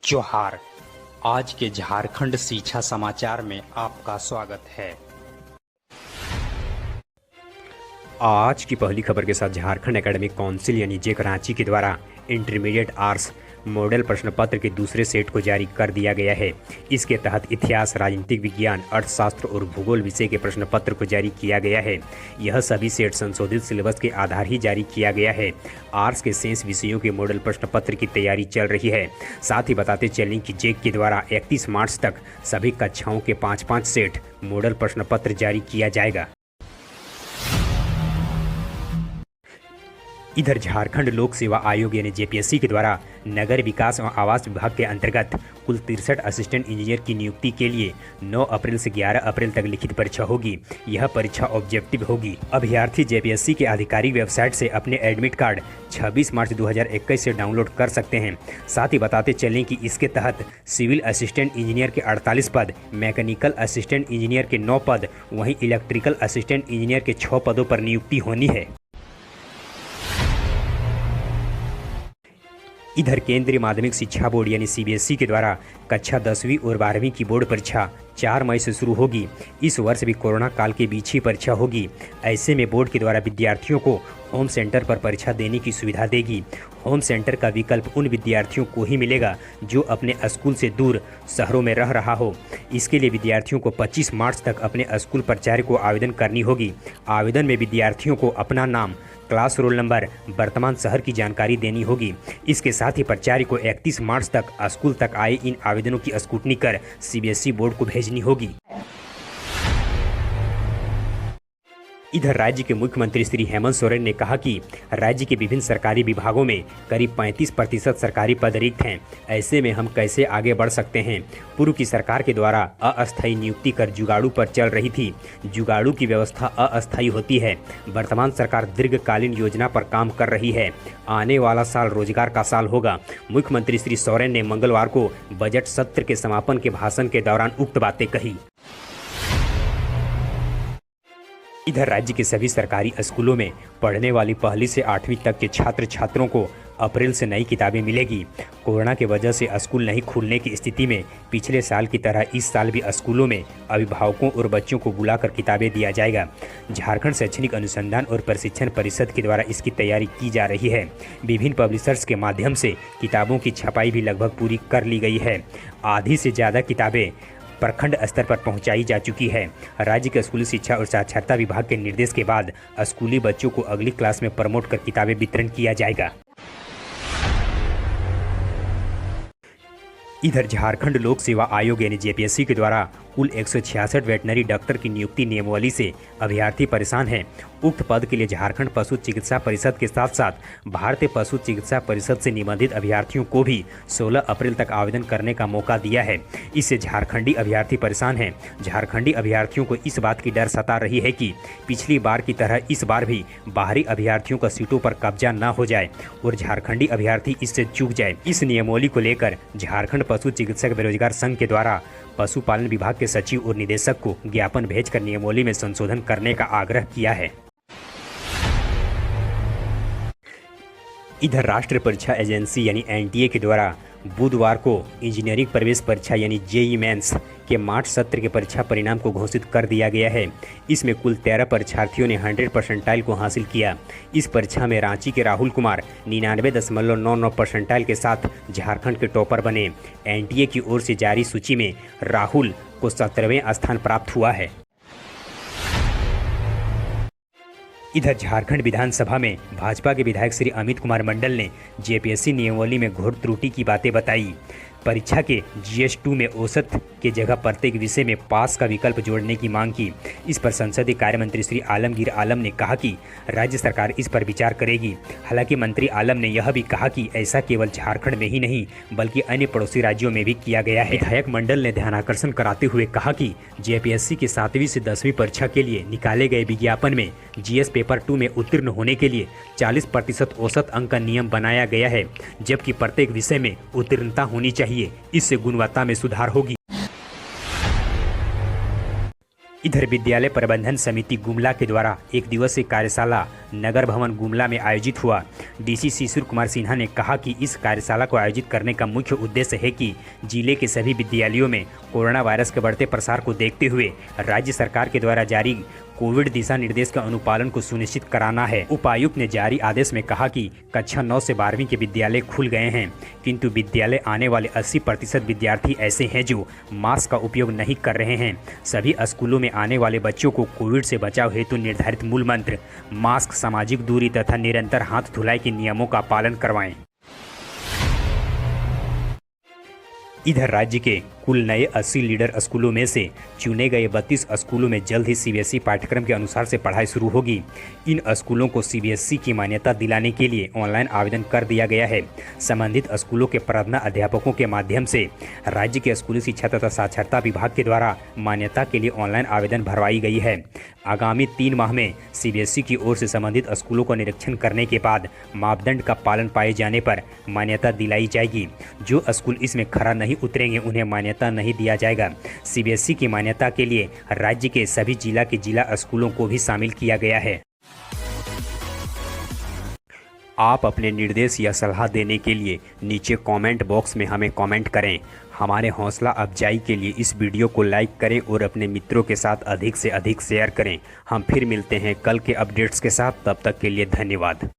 जोहार। आज के झारखंड शिक्षा समाचार में आपका स्वागत है। आज की पहली खबर के साथ झारखंड एकेडमिक काउंसिल यानी जेक रांची के द्वारा इंटरमीडिएट आर्ट्स मॉडल प्रश्न पत्र के दूसरे सेट को जारी कर दिया गया है। इसके तहत इतिहास, राजनीतिक विज्ञान, अर्थशास्त्र और भूगोल विषय के प्रश्न पत्र को जारी किया गया है। यह सभी सेट संशोधित सिलेबस के आधार ही जारी किया गया है। आर्ट्स के शेष विषयों के मॉडल प्रश्न पत्र की तैयारी चल रही है। साथ ही बताते चलें कि जेक के द्वारा 31 मार्च तक सभी कक्षाओं के 5-5 सेट मॉडल प्रश्न पत्र जारी किया जाएगा। इधर झारखंड लोक सेवा आयोग यानी जेपीएससी के द्वारा नगर विकास एवं आवास विभाग के अंतर्गत कुल 63 असिस्टेंट इंजीनियर की नियुक्ति के लिए 9 अप्रैल से 11 अप्रैल तक लिखित परीक्षा होगी। यह परीक्षा ऑब्जेक्टिव होगी। अभ्यर्थी जेपीएससी के आधिकारिक वेबसाइट से अपने एडमिट कार्ड 26 मार्च 2021 से डाउनलोड कर सकते हैं। साथ ही बताते चलें कि इसके तहत सिविल असिस्टेंट इंजीनियर के 48 पद, मैकेनिकल असिस्टेंट इंजीनियर के 9 पद, वहीं इलेक्ट्रिकल असिस्टेंट इंजीनियर के 6 पदों पर नियुक्ति होनी है। इधर केंद्रीय माध्यमिक शिक्षा बोर्ड यानी सीबीएसई के द्वारा कक्षा 10वीं और 12वीं की बोर्ड परीक्षा 4 मई से शुरू होगी। इस वर्ष भी कोरोना काल के बीच ही परीक्षा होगी। ऐसे में बोर्ड के द्वारा विद्यार्थियों को होम सेंटर पर परीक्षा देने की सुविधा देगी। होम सेंटर का विकल्प उन विद्यार्थियों को ही मिलेगा जो अपने स्कूल से दूर शहरों में रह रहा हो। इसके लिए विद्यार्थियों को 25 मार्च तक अपने स्कूल प्राचार्य को आवेदन करनी होगी। आवेदन में विद्यार्थियों को अपना नाम, क्लास रोल नंबर, वर्तमान शहर की जानकारी देनी होगी। इसके साथ ही प्राचार्य को 31 मार्च तक स्कूल तक आए इन आवेदनों की स्क्रूटनी कर सीबीएसई बोर्ड को भेजनी होगी। इधर राज्य के मुख्यमंत्री श्री हेमंत सोरेन ने कहा कि राज्य के विभिन्न सरकारी विभागों में करीब 35% सरकारी पद रिक्त हैं। ऐसे में हम कैसे आगे बढ़ सकते हैं। पूर्व की सरकार के द्वारा अस्थायी नियुक्ति कर जुगाड़ू पर चल रही थी। जुगाड़ू की व्यवस्था अस्थायी होती है। वर्तमान सरकार दीर्घकालीन योजना पर काम कर रही है। आने वाला साल रोजगार का साल होगा। मुख्यमंत्री श्री सोरेन ने मंगलवार को बजट सत्र के समापन के भाषण के दौरान उक्त बातें कही। इधर राज्य के सभी सरकारी स्कूलों में पढ़ने वाली पहली से 8वीं तक के छात्र छात्रों को अप्रैल से नई किताबें मिलेगी। कोरोना की वजह से स्कूल नहीं खुलने की स्थिति में पिछले साल की तरह इस साल भी स्कूलों में अभिभावकों और बच्चों को बुलाकर किताबें दिया जाएगा। झारखंड शैक्षणिक अनुसंधान और प्रशिक्षण परिषद के द्वारा इसकी तैयारी की जा रही है। विभिन्न पब्लिशर्स के माध्यम से किताबों की छपाई भी लगभग पूरी कर ली गई है। आधी से ज़्यादा किताबें प्रखंड स्तर पर पहुंचाई जा चुकी है। राज्य के स्कूली शिक्षा और साक्षरता विभाग के निर्देश के बाद स्कूली बच्चों को अगली क्लास में प्रमोट कर किताबें वितरण किया जाएगा। इधर झारखंड लोक सेवा आयोग यानी जेपीएससी के द्वारा कुल 166 वेटनरी डॉक्टर की नियुक्ति नियमावली से अभ्यर्थी परेशान हैं। उक्त पद के लिए झारखंड पशु चिकित्सा परिषद के साथ साथ भारतीय पशु चिकित्सा परिषद से निबंधित अभ्यर्थियों को भी 16 अप्रैल तक आवेदन करने का मौका दिया है। इससे झारखंडी अभ्यर्थी परेशान हैं। झारखंडी अभ्यर्थियों को इस बात की डर सता रही है कि पिछली बार की तरह इस बार भी बाहरी अभ्यर्थियों का सीटों पर कब्जा न हो जाए और झारखंडी अभ्यर्थी इससे चूक जाए। इस नियमावली को लेकर झारखंड पशु चिकित्सक बेरोजगार संघ के द्वारा पशुपालन विभाग के सचिव और निदेशक को ज्ञापन भेजकर नियमावली में संशोधन करने का आग्रह किया है। इधर राष्ट्रीय परीक्षा एजेंसी यानी एनटीए के द्वारा बुधवार को इंजीनियरिंग प्रवेश परीक्षा यानी जेईई मेंस के मार्च सत्र के परीक्षा परिणाम को घोषित कर दिया गया है। इसमें कुल 13 परीक्षार्थियों ने 100 परसेंटाइल को हासिल किया। इस परीक्षा में रांची के राहुल कुमार 99.99 परसेंटाइल के साथ झारखंड के टॉपर बने। एनटीए की ओर से जारी सूची में राहुल को 17वें स्थान प्राप्त हुआ है। इधर झारखंड विधानसभा में भाजपा के विधायक श्री अमित कुमार मंडल ने जेपीएससी नियमावली में घोर त्रुटि की बातें बताई। परीक्षा के GS2 में औसत के जगह प्रत्येक विषय में पास का विकल्प जोड़ने की मांग की। इस पर संसदीय कार्य मंत्री श्री आलमगीर आलम ने कहा कि राज्य सरकार इस पर विचार करेगी। हालांकि मंत्री आलम ने यह भी कहा कि ऐसा केवल झारखंड में ही नहीं बल्कि अन्य पड़ोसी राज्यों में भी किया गया है। विधायक मंडल ने ध्यानाकर्षण कराते हुए कहा कि जेपीएससी की 7वीं से 10वीं परीक्षा के लिए निकाले गए विज्ञापन में GS पेपर 2 में उत्तीर्ण होने के लिए 40% औसत अंक का नियम बनाया गया है, जबकि प्रत्येक विषय में उत्तीर्णता होनी चाहिए। इससे गुणवत्ता में सुधार होगी। इधर विद्यालय प्रबंधन समिति गुमला के द्वारा एक दिवसीय कार्यशाला नगर भवन गुमला में आयोजित हुआ। डीसी शिशिर कुमार सिन्हा ने कहा कि इस कार्यशाला को आयोजित करने का मुख्य उद्देश्य है कि जिले के सभी विद्यालयों में कोरोना वायरस के बढ़ते प्रसार को देखते हुए राज्य सरकार के द्वारा जारी कोविड दिशा निर्देश के अनुपालन को सुनिश्चित कराना है। उपायुक्त ने जारी आदेश में कहा कि कक्षा 9 से 12वीं के विद्यालय खुल गए हैं, किंतु विद्यालय आने वाले 80% विद्यार्थी ऐसे हैं जो मास्क का उपयोग नहीं कर रहे हैं। सभी स्कूलों में आने वाले बच्चों को कोविड से बचाव हेतु निर्धारित मूल मंत्र मास्क, सामाजिक दूरी तथा निरंतर हाथ धुलाई के नियमों का पालन करवाएं। इधर राज्य के कुल नए 80 लीडर स्कूलों में से चुने गए 32 स्कूलों में जल्द ही सीबीएसई पाठ्यक्रम के अनुसार से पढ़ाई शुरू होगी। इन स्कूलों को सीबीएसई की मान्यता दिलाने के लिए ऑनलाइन आवेदन कर दिया गया है। संबंधित स्कूलों के प्रधानाध्यापकों के माध्यम से राज्य के स्कूली शिक्षा तथा साक्षरता विभाग के द्वारा मान्यता के लिए ऑनलाइन आवेदन भरवाई गई है। आगामी 3 माह में सीबीएसई की ओर से संबंधित स्कूलों का निरीक्षण करने के बाद मापदंड का पालन पाए जाने पर मान्यता दिलाई जाएगी। जो स्कूल इसमें खरा नहीं उतरेंगे उन्हें मान्यता नहीं दिया जाएगा। सीबीएसई की मान्यता के लिए राज्य के सभी जिला स्कूलों को भी शामिल किया गया है। आप अपने निर्देश या सलाह देने के लिए नीचे कमेंट बॉक्स में हमें कमेंट करें। हमारे हौसला अफजाई के लिए इस वीडियो को लाइक करें और अपने मित्रों के साथ अधिक से अधिक शेयर करें। हम फिर मिलते हैं कल के अपडेट्स के साथ, तब तक के लिए धन्यवाद।